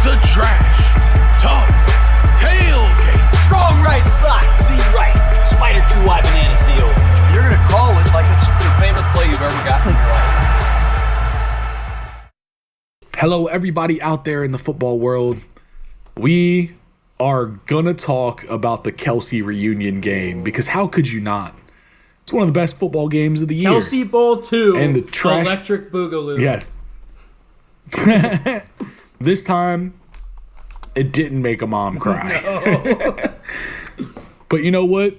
The Trashtalk Tailgate. Strong right slot, Z right. Spider 2Y banana CO. You're going to call it like it's your favorite play you've ever gotten in your life. Hello, everybody out there in the football world. We are going to talk about the Kelsey reunion game because how could you not? It's one of the best football games of the year. Kelsey Bowl 2, and the Electric Boogaloo. Yes. This time, it didn't make a mom cry. No. But you know what?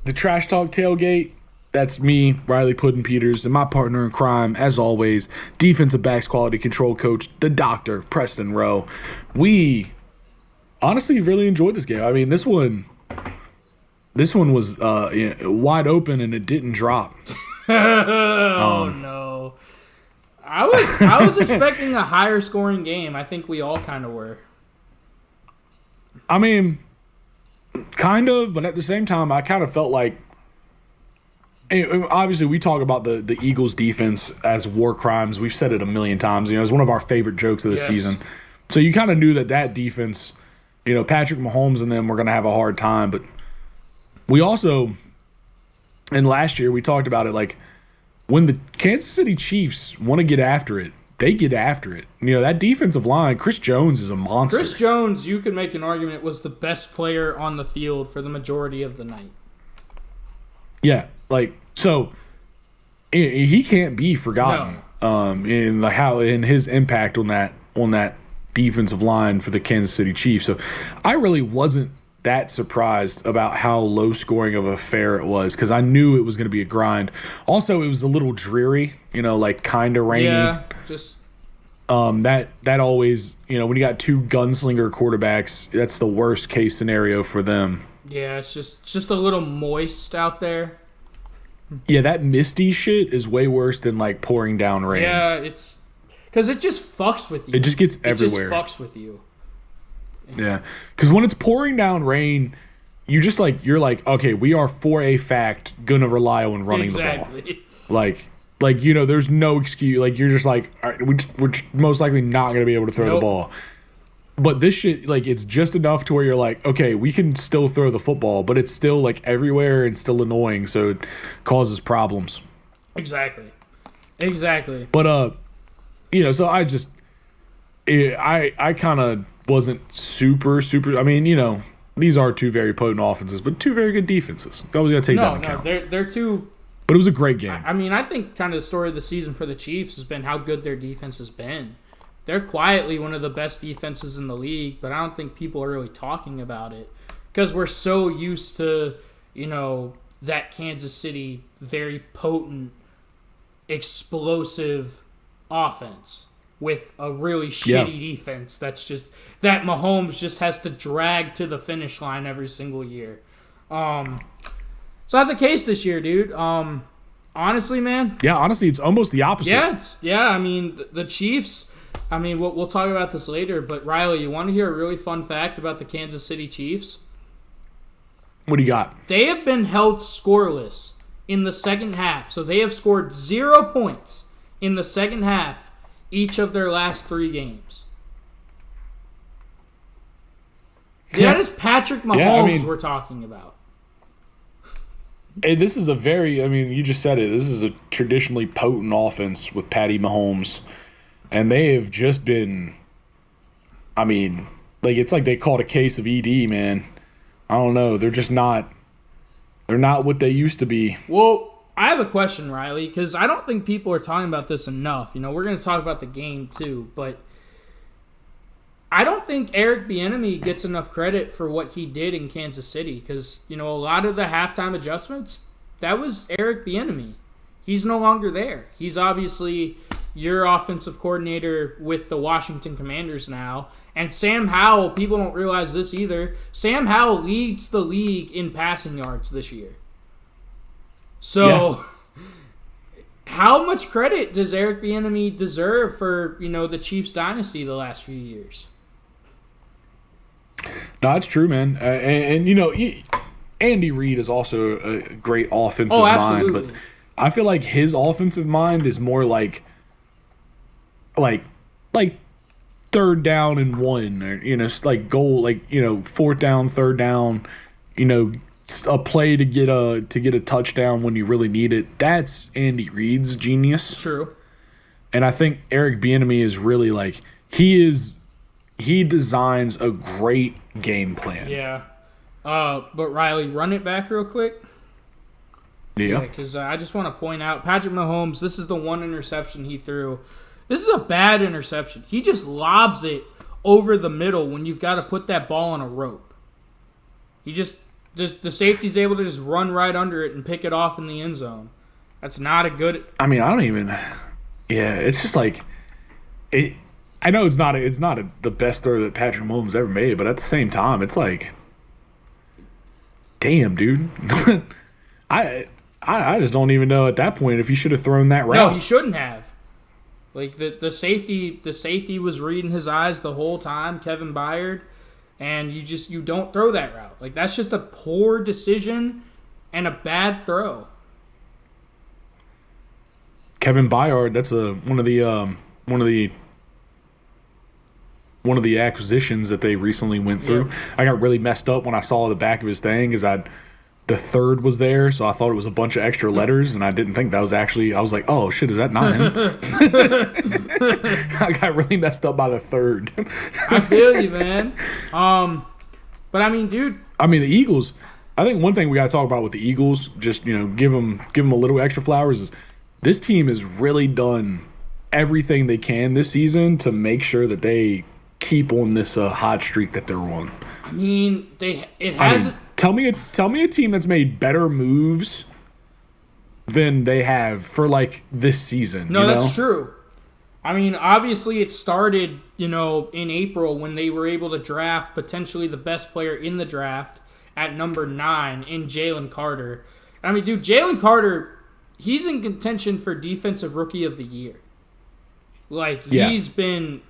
The Trash Talk Tailgate, that's me, Riley Puddin Peters, and my partner in crime, as always, defensive backs quality control coach, the doctor, Preston Rowe. We honestly really enjoyed this game. I mean, this one was wide open and it didn't drop. No. I was expecting a higher scoring game. I think we all kind of were. I mean, kind of, but at the same time, I kind of felt like, obviously, we talk about the Eagles' defense as war crimes. We've said it a million times. You know, it's one of our favorite jokes of the season. So you kind of knew that defense, you know, Patrick Mahomes and them were going to have a hard time. But we also, and last year we talked about it, like when the Kansas City Chiefs want to get after it, they get after it. You know, that defensive line, Chris Jones is a monster. Chris Jones, you could make an argument, was the best player on the field for the majority of the night. Yeah, like, so he can't be forgotten. No. In his impact on that defensive line for the Kansas City Chiefs. So I really wasn't that surprised about how low scoring of a affair it was because I knew it was going to be a grind. Also, it was a little dreary, you know, like kind of rainy. Yeah, just that always, you know, when you got two gunslinger quarterbacks, that's the worst case scenario for them. yeah, it's just a little moist out there. Yeah, that misty shit is way worse than like pouring down rain. Yeah, it's because it just fucks with you. It just gets everywhere. It just fucks with you. Yeah, because when it's pouring down rain, you're like, okay, we are for a fact gonna rely on running the ball. Like you know, there's no excuse. Like you're just like, all right, we're most likely not gonna be able to throw the ball. But this shit, like, it's just enough to where you're like, okay, we can still throw the football, but it's still like everywhere and still annoying, so it causes problems. Exactly. But you know, so I kind of wasn't super. I mean, you know, these are two very potent offenses, but two very good defenses. Always got to take that into account. They're two. But it was a great game. I mean, I think kind of the story of the season for the Chiefs has been how good their defense has been. They're quietly one of the best defenses in the league, but I don't think people are really talking about it because we're so used to, you know, that Kansas City very potent, explosive offense with a really shitty defense that's just that Mahomes just has to drag to the finish line every single year. It's not the case this year, dude. Honestly, man. Yeah, honestly, it's almost the opposite. Yeah. I mean, the Chiefs. I mean, we'll talk about this later, but Riley, you want to hear a really fun fact about the Kansas City Chiefs? What do you got? They have been held scoreless in the second half. So they have scored 0 points in the second half each of their last 3 games. That is Patrick Mahomes we're talking about. And this is you just said it. This is a traditionally potent offense with Patty Mahomes. And they have just been, I mean, like it's like they caught a case of ED, man. I don't know. They're just not, they're not what they used to be. Well, I have a question, Riley, because I don't think people are talking about this enough. You know, we're going to talk about the game too, but I don't think Eric Bieniemy gets enough credit for what he did in Kansas City because, you know, a lot of the halftime adjustments, that was Eric Bieniemy. He's no longer there. He's obviously your offensive coordinator with the Washington Commanders now. And Sam Howell, people don't realize this either, Sam Howell leads the league in passing yards this year. So, how much credit does Eric Bieniemy deserve for, you know, the Chiefs dynasty the last few years? No, it's true, man. And you know, Andy Reid is also a great offensive mind, but I feel like his offensive mind is more like third down and 1, or it's like goal, like fourth down, third down, a play to get a touchdown when you really need it. That's Andy Reid's genius. True. And I think Eric Bieniemy is really like he designs a great game plan. Yeah. But Riley, run it back real quick. Yeah. Because I just want to point out, Patrick Mahomes, this is the one interception he threw. This is a bad interception. He just lobs it over the middle when you've got to put that ball on a rope. He just the safety's able to just run right under it and pick it off in the end zone. That's not a good... I mean, I don't even... Yeah, it's just like... I know it's not the best throw that Patrick Mahomes ever made, but at the same time, it's like... Damn, dude. I just don't even know at that point if he should have thrown that route. No, he shouldn't have. Like, the safety was reading his eyes the whole time, Kevin Byard, and you don't throw that route. Like, that's just a poor decision and a bad throw. Kevin Byard, that's one of the acquisitions that they recently went through. Yeah. I got really messed up when I saw the back of his thing because the third was there, so I thought it was a bunch of extra letters, and I didn't think that was actually... I was like, oh, shit, is that not him? I got really messed up by the third. I feel you, man. But, I mean, dude... I mean, the Eagles... I think one thing we got to talk about with the Eagles, just, give them a little extra flowers, is this team has really done everything they can this season to make sure that they keep on this hot streak that they're on. I mean, it hasn't... Tell me a team that's made better moves than they have for like this season. No, that's true. I mean, obviously it started, in April when they were able to draft potentially the best player in the draft at number 9 in Jalen Carter. I mean, dude, Jalen Carter, he's in contention for Defensive Rookie of the Year. Like, yeah. He's been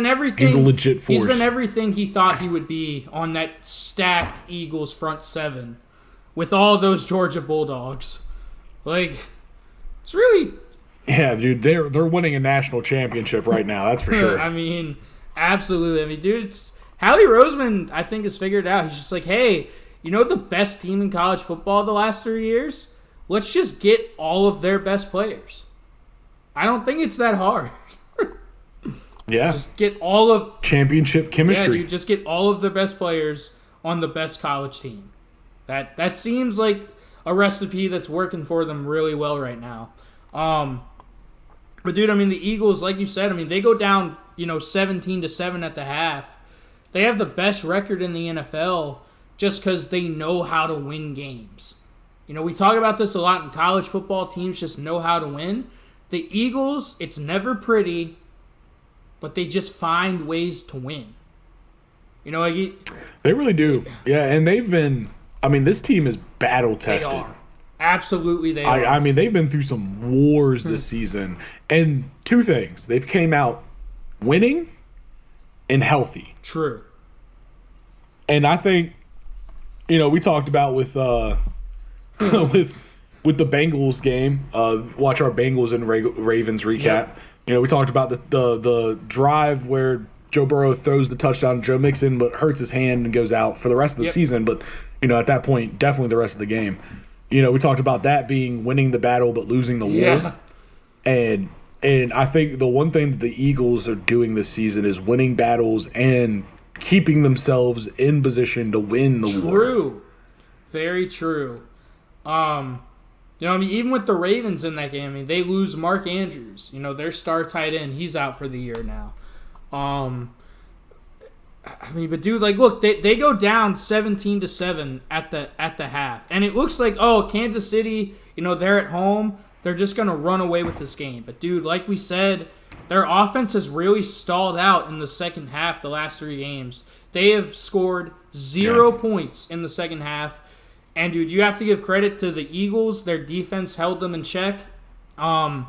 everything. He's a legit force. He's been everything he thought he would be on that stacked Eagles front seven with all those Georgia Bulldogs. Like, it's really... Yeah, dude, they're winning a national championship right now. That's for sure. I mean, absolutely. I mean, dude, Howie Roseman, I think, has figured it out. He's just like, hey, the best team in college football the last 3 years? Let's just get all of their best players. I don't think it's that hard. Yeah. Just get all of... Championship chemistry. Yeah, dude, just get all of the best players on the best college team. That seems like a recipe that's working for them really well right now. But, dude, I mean, the Eagles, like you said, I mean, they go down, 17-7 at the half. They have the best record in the NFL just because they know how to win games. We talk about this a lot in college football. Teams just know how to win. The Eagles, it's never pretty, but they just find ways to win. They really do. Yeah, and they've been... I mean, this team is battle-tested. They are. Absolutely they are. I mean, they've been through some wars this season. And two things. They've came out winning and healthy. True. And I think, we talked about with with the Bengals game, watch our Bengals and Ravens recap. Yep. We talked about the drive where Joe Burrow throws the touchdown to Joe Mixon, but hurts his hand and goes out for the rest of the season. But, at that point, definitely the rest of the game. We talked about that being winning the battle but losing the war. Yeah. And I think the one thing that the Eagles are doing this season is winning battles and keeping themselves in position to win the war. True. Very true. Even with the Ravens in that game, they lose Mark Andrews. Their star tight end, he's out for the year now. But dude, look, they go down 17-7 at the half, and it looks like Kansas City, they're at home, they're just gonna run away with this game. But dude, like we said, their offense has really stalled out in the second half. The last 3 games, they have scored 0 points in the second half. And dude, you have to give credit to the Eagles. Their defense held them in check. The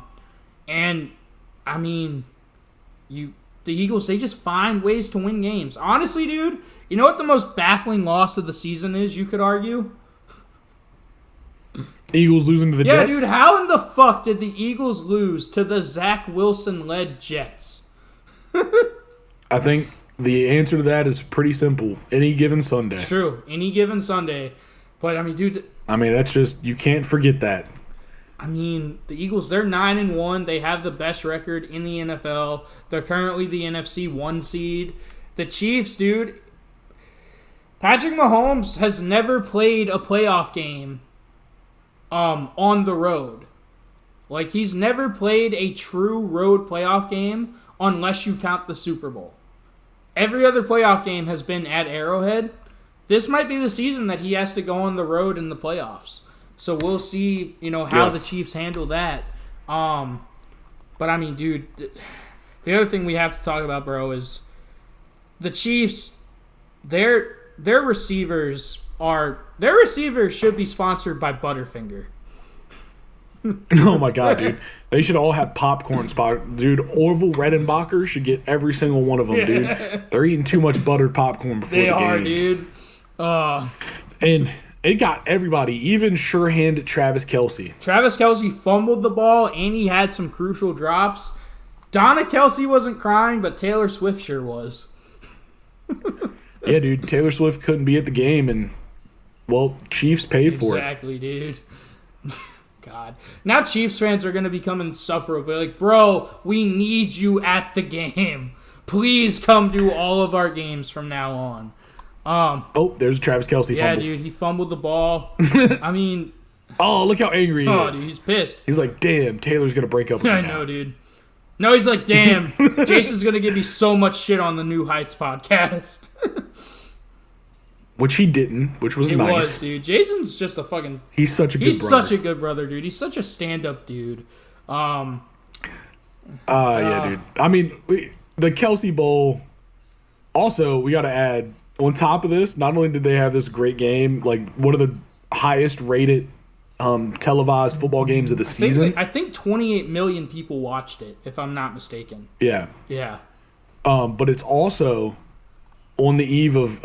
Eagles, they just find ways to win games. Honestly, dude, you know what the most baffling loss of the season is, you could argue? Eagles losing to the Jets? Yeah, dude, how in the fuck did the Eagles lose to the Zach Wilson-led Jets? I think the answer to that is pretty simple. Any given Sunday. It's true. Any given Sunday. But, I mean, dude. I mean, that's just, you can't forget that. I mean, the Eagles, they're 9-1. They have the best record in the NFL. They're currently the NFC 1 seed. The Chiefs, dude. Patrick Mahomes has never played a playoff game on the road. Like, he's never played a true road playoff game unless you count the Super Bowl. Every other playoff game has been at Arrowhead. This might be the season that he has to go on the road in the playoffs. So we'll see, how the Chiefs handle that. But I mean, dude, the other thing we have to talk about, bro, is the Chiefs. Their receivers should be sponsored by Butterfinger. Oh my god, dude! They should all have popcorn spot. Dude, Orville Redenbacher should get every single one of them, dude. They're eating too much buttered popcorn before the games. They are, dude. And it got everybody, even sure-handed Travis Kelce. Travis Kelce fumbled the ball, and he had some crucial drops. Donna Kelce wasn't crying, but Taylor Swift sure was. Yeah, dude. Taylor Swift couldn't be at the game, and, well, Chiefs paid for it. Exactly, dude. God. Now Chiefs fans are going to become insufferable. Like, bro, we need you at the game. Please come do all of our games from now on. There's Travis Kelce yeah, fumble. dude, he fumbled the ball. I mean... Oh, look how angry he is. Dude, he's pissed. He's like, damn, Taylor's going to break up with me I know, dude. No, he's like, damn, Jason's going to give me so much shit on the New Heights podcast. Which he didn't, which was nice. It was, dude. Jason's just a fucking... He's such a good brother. He's such a good brother, dude. He's such a stand-up dude. Yeah, dude. I mean, the Kelce Bowl... Also, we got to add, on top of this, not only did they have this great game, like one of the highest-rated televised football games of the season. I think 28 million people watched it, if I'm not mistaken. Yeah. Yeah. But it's also on the eve of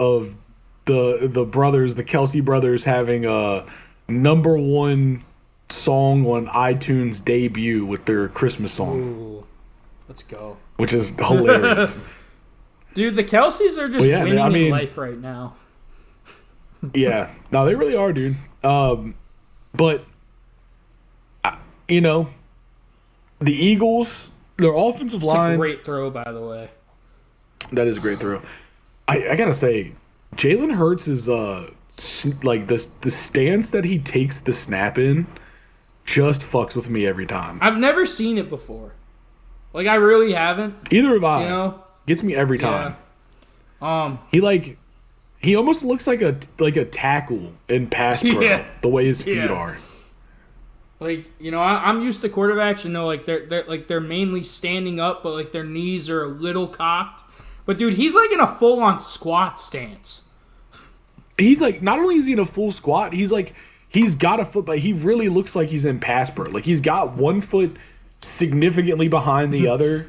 the brothers, the Kelce brothers, having a #1 song on iTunes debut with their Christmas song. Ooh, let's go. Which is hilarious. Dude, the Kelces are just winning in life right now. Yeah. No, they really are, dude. But, the Eagles, their offensive line... It's a great throw, by the way. That is a great throw. I got to say, Jalen Hurts is, like, the stance that he takes the snap in just fucks with me every time. I've never seen it before. Like, I really haven't. Either have I. Gets me every time. Yeah. He almost looks like a tackle in pass pro, the way his feet are. Like, I'm used to quarterbacks, they're mainly standing up, but like their knees are a little cocked. But dude, he's like in a full on squat stance. He's like, not only is he in a full squat, he's got a foot, but he really looks like he's in pass pro. Like he's got one foot significantly behind the other.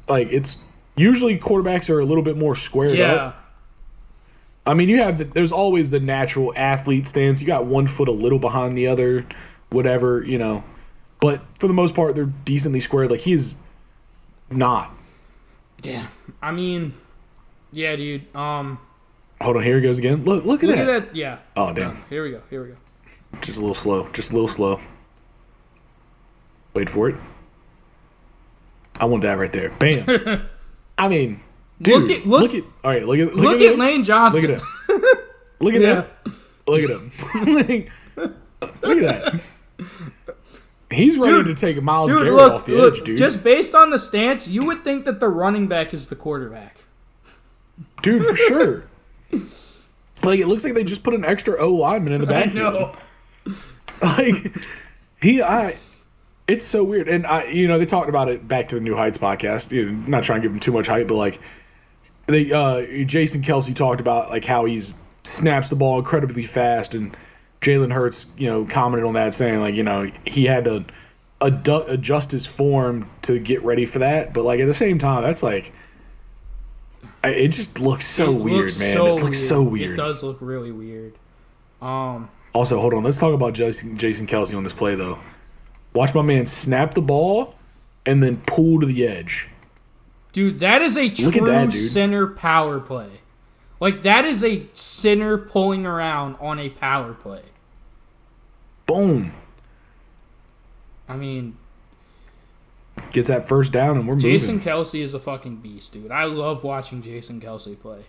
Like it's usually quarterbacks are a little bit more squared up. I mean, there's always the natural athlete stance. You got one foot a little behind the other, whatever, But for the most part, they're decently squared. Like, he's not. Yeah. I mean, yeah, dude. Hold on, here he goes again. Look at that. Look at that, yeah. Oh, damn. Here we go. Just a little slow. Wait for it. I want that right there. Bam. I mean... Dude, look at Lane Johnson. Look at him. Look at him. Look at him. Look at that. He's ready to take Myles Garrett off the edge, dude. Just based on the stance, you would think that the running back is the quarterback. Dude, for sure. Like, it looks like they just put an extra O lineman in the backfield. I know. Like, it's so weird. And, they talked about it back to the New Heights podcast. Not trying to give them too much hype, but, like, Jason Kelce talked about like how he's snaps the ball incredibly fast, and Jalen Hurts, commented on that saying like, he had to adjust his form to get ready for that. But like at the same time, that's like, it just looks so weird, man. It looks so weird. It does look really weird. Also, hold on. Let's talk about Jason Kelce on this play though. Watch my man snap the ball and then pull to the edge. Dude, that is a Look at true that, dude. center power play. Like, that is a center pulling around on a power play. Boom. I mean, Gets that first down, and we're moving. Jason Kelce is a fucking beast, dude. I love watching Jason Kelce play.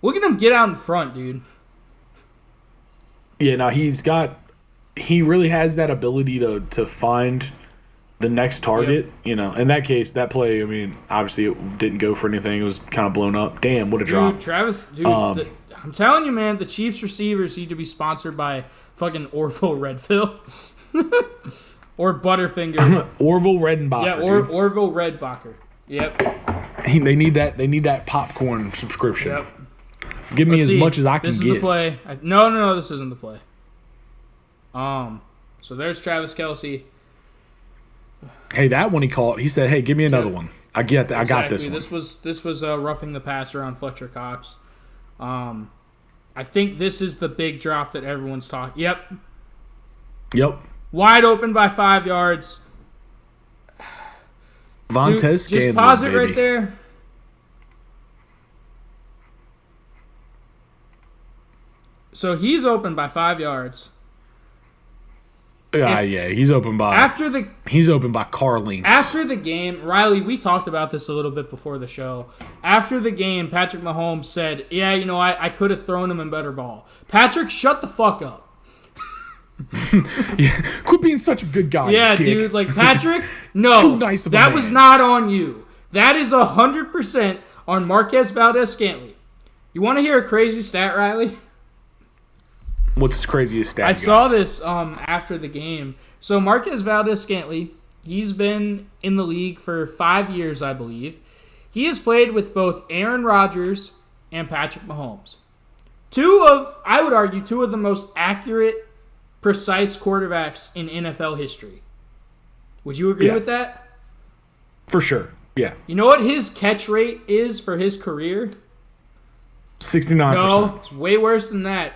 Look at him get out in front, dude. Yeah, now he really has that ability to find the next target. Yep. You know, in that case, that play, I mean, obviously it didn't go for anything. It was kind of blown up. Damn, what a drop. Dude, Travis, I'm telling you, man, the Chiefs receivers need to be sponsored by fucking Orville Redfield. Or Butterfinger. Orville Redenbacher. Yeah, Orville Redbacher. Yep. They need that popcorn subscription. Yep. Give me Let's as see. much as I can This is get. the play. No, this isn't the play. So there's Travis Kelce. Hey, that one he caught. He said, "Hey, give me another Yeah. one. I get that. I got this Exactly. one." This was roughing the passer on Fletcher Cox. I think this is the big drop that everyone's talking. Yep. Wide open by 5 yards. Vontez Dude, just Scanlon, pause it baby. right there. So he's open by 5 yards. Yeah, he's open by he's open by Carlene. After the game, Riley, we talked about this a little bit before the show. After the game, Patrick Mahomes said, "Yeah, you know, I could have thrown him a better ball." Patrick, shut the fuck up. Yeah, quit being such a good guy. Yeah, dick. dude, like Patrick, no, Too nice of a that man. was not on you. That is 100% on Marquez Valdez-Scantling. You want to hear a crazy stat, Riley? What's the craziest stat? I you saw got? this after the game. So Marquez Valdez-Scantling, he's been in the league for 5 years, I believe. He has played with both Aaron Rodgers and Patrick Mahomes. I would argue, two of the most accurate, precise quarterbacks in NFL history. Would you agree with that? For sure. Yeah. You know what his catch rate is for his career? 69%. No, it's way worse than that.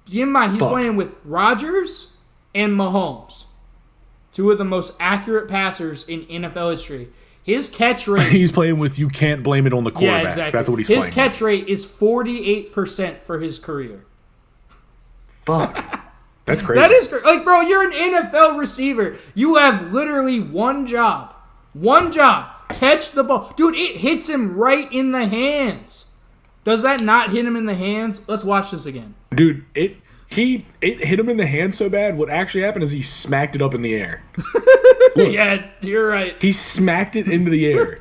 Keep in mind, he's Fuck. playing with Rodgers and Mahomes, two of the most accurate passers in NFL history. His catch rate... He's playing with, you can't blame it on the quarterback. Yeah, exactly. That's what he's his playing catch rate is 48% for his career. Fuck. That's crazy. That is like, bro, you're an NFL receiver. You have literally one job. One job. Catch the ball. Dude, it hits him right in the hands. Does that not hit him in the hands? Let's watch this again. Dude, it hit him in the hand so bad, what actually happened is he smacked it up in the air. Look, Yeah, you're right. he smacked it into the air.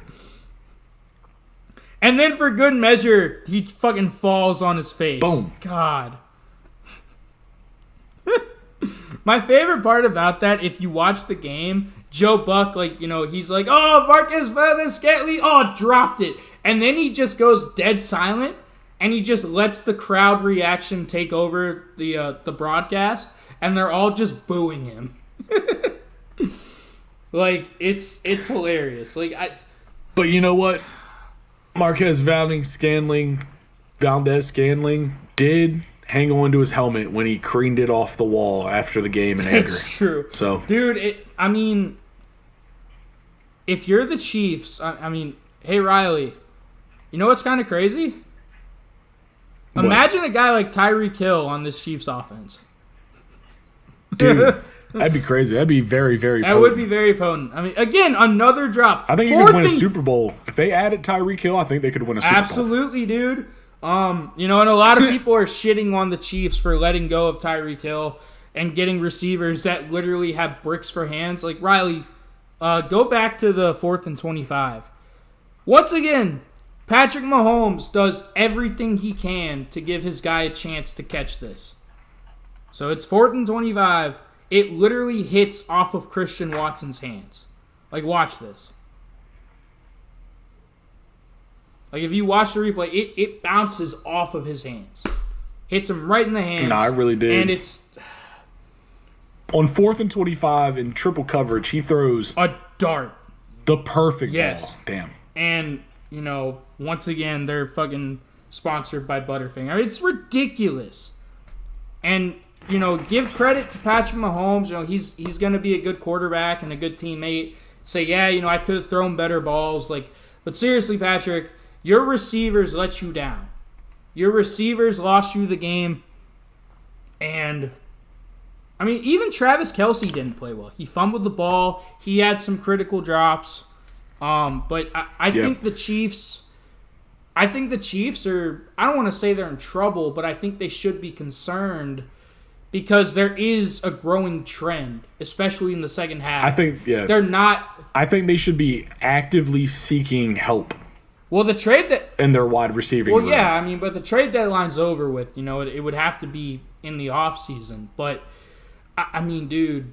And then for good measure, he fucking falls on his face. Boom. God. My favorite part about that, if you watch the game, Joe Buck, like, you know, he's like, "Oh, Marcus Valdez-Scantling, dropped it." And then he just goes dead silent, and he just lets the crowd reaction take over the broadcast, and they're all just booing him. Like, it's hilarious. Like, But you know what? Marquez Valdez-Scantling did hang on to his helmet when he creamed it off the wall after the game in anger. it's true. So, Dude, I mean, if you're the Chiefs, I mean, hey, Riley, you know what's kind of crazy? what? Imagine a guy like Tyreek Hill on this Chiefs offense. Dude, that'd be crazy. That'd be very, very That potent. would be very potent. I mean, again, another drop. I think you could win a Super Bowl. If they added Tyreek Hill, I think they could win a Super Bowl. Absolutely, dude. You know, and a lot of people are shitting on the Chiefs for letting go of Tyreek Hill and getting receivers that literally have bricks for hands. Like, Riley, go back to the 4th and 25. Once again, Patrick Mahomes does everything he can to give his guy a chance to catch this. So it's 4th and 25. It literally hits off of Christian Watson's hands. Like, watch this. Like, if you watch the replay, it bounces off of his hands. Hits him right in the hands. No, it really did. And it's On 4th and 25 in triple coverage, he throws a dart. the perfect Yes. ball. Damn. And, you know, once again, they're fucking sponsored by Butterfinger. I mean, it's ridiculous. And, you know, give credit to Patrick Mahomes. You know, he's going to be a good quarterback and a good teammate. say, yeah, you know, I could have thrown better balls. Like, but seriously, Patrick, your receivers let you down. Your receivers lost you the game. And, I mean, even Travis Kelce didn't play well. He fumbled the ball. He had some critical drops. But I think the Chiefs... I think the Chiefs are... I don't want to say they're in trouble, but I think they should be concerned because there is a growing trend, especially in the second half. I think, they're not... I think they should be actively seeking help. Well, the trade that... in their wide receiving room. yeah, I mean, but the trade deadline's over with. You know, it would have to be in the offseason. But, I mean, dude,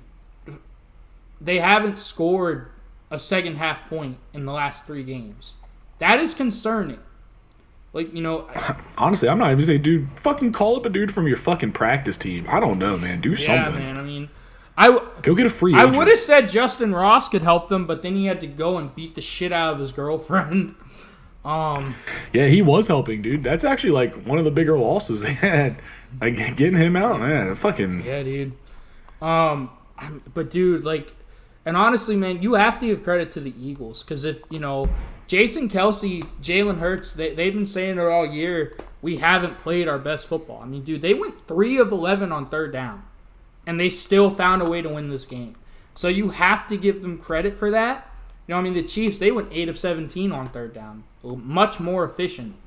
they haven't scored a second half point in the last 3 games. That is concerning. Like, you know... Honestly, I'm not even saying, dude, fucking call up a dude from your fucking practice team. I don't know, man. Do something. Yeah, man, I mean... Go get a free agent. I would have said Justin Ross could help them, but then he had to go and beat the shit out of his girlfriend. Yeah, he was helping, dude. That's actually, like, one of the bigger losses they had. Like, getting him out, man. Fucking... Yeah, dude. But, dude, like... And honestly, man, you have to give credit to the Eagles. Because if, you know, Jason Kelce, Jalen Hurts, they've been saying it all year, we haven't played our best football. I mean, dude, they went 3 of 11 on third down. And they still found a way to win this game. So you have to give them credit for that. You know, I mean, the Chiefs, they went 8 of 17 on third down. Much more efficient.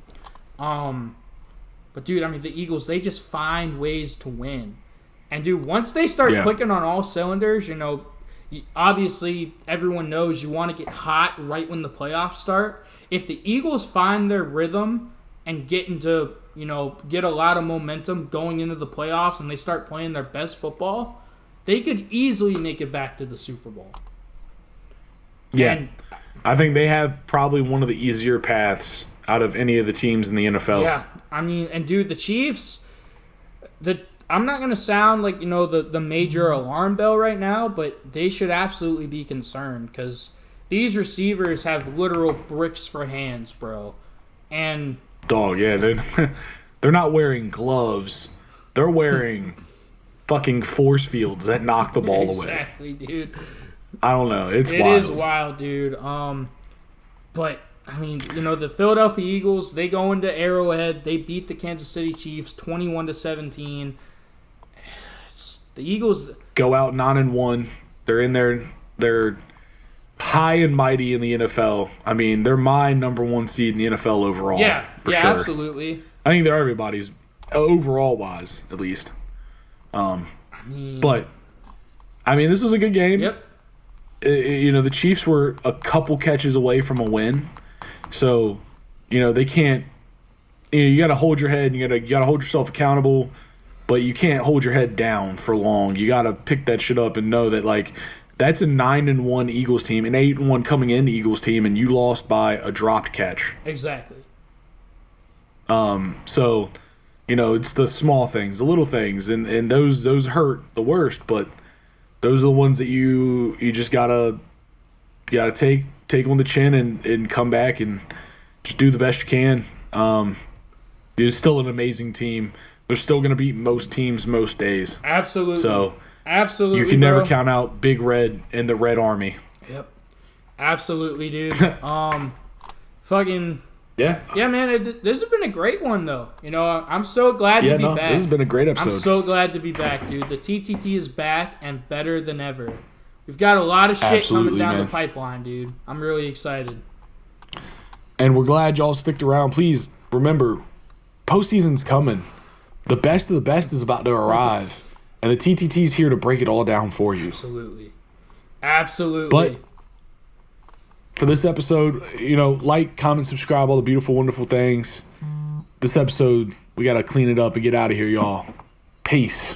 But, dude, I mean, the Eagles, they just find ways to win. And, dude, once they start clicking on all cylinders, you know, obviously everyone knows you want to get hot right when the playoffs start. If the Eagles find their rhythm and get into, you know, get a lot of momentum going into the playoffs and they start playing their best football, they could easily make it back to the Super Bowl. Yeah. And, I think they have probably one of the easier paths out of any of the teams in the NFL. yeah. I mean, and dude, the Chiefs, I'm not going to sound like, you know, the major alarm bell right now, but they should absolutely be concerned because these receivers have literal bricks for hands, bro. And... Dog, yeah, they're not wearing gloves. They're wearing fucking force fields that knock the ball away. Exactly, dude. I don't know. It is wild, dude. But, I mean, you know, the Philadelphia Eagles, they go into Arrowhead. They beat the Kansas City Chiefs 21-17. The Eagles go out 9-1. They're in there. They're high and mighty in the NFL. I mean, they're my number 1 seed in the NFL overall. Yeah, for sure. Absolutely. I think they're everybody's overall wise, at least. But I mean, this was a good game. Yep. You know, the Chiefs were a couple catches away from a win, so you know they can't. You know, you got to hold your head. You got to hold yourself accountable. But you can't hold your head down for long. You got to pick that shit up and know that, like, that's a 9-1 Eagles team, an 8-1 coming in Eagles team, and you lost by a dropped catch. Exactly. So, you know, it's the small things, the little things, and those hurt the worst. But those are the ones that you just gotta take on the chin and come back and just do the best you can. It's still an amazing team. They're still going to beat most teams most days. Absolutely. So, absolutely, you can never count out Big Red and the Red Army. Yep. Absolutely, dude. Fucking... Yeah. Yeah, man, this has been a great one, though. You know, I'm so glad to be back. This has been a great episode. I'm so glad to be back, dude. The TTT is back and better than ever. We've got a lot of shit coming down the pipeline, dude. I'm really excited. And we're glad y'all sticked around. Please, remember, postseason's coming. The best of the best is about to arrive. And the TTT's here to break it all down for you. Absolutely. Absolutely. But for this episode, you know, like, comment, subscribe, all the beautiful, wonderful things. This episode, we got to clean it up and get out of here, y'all. Peace.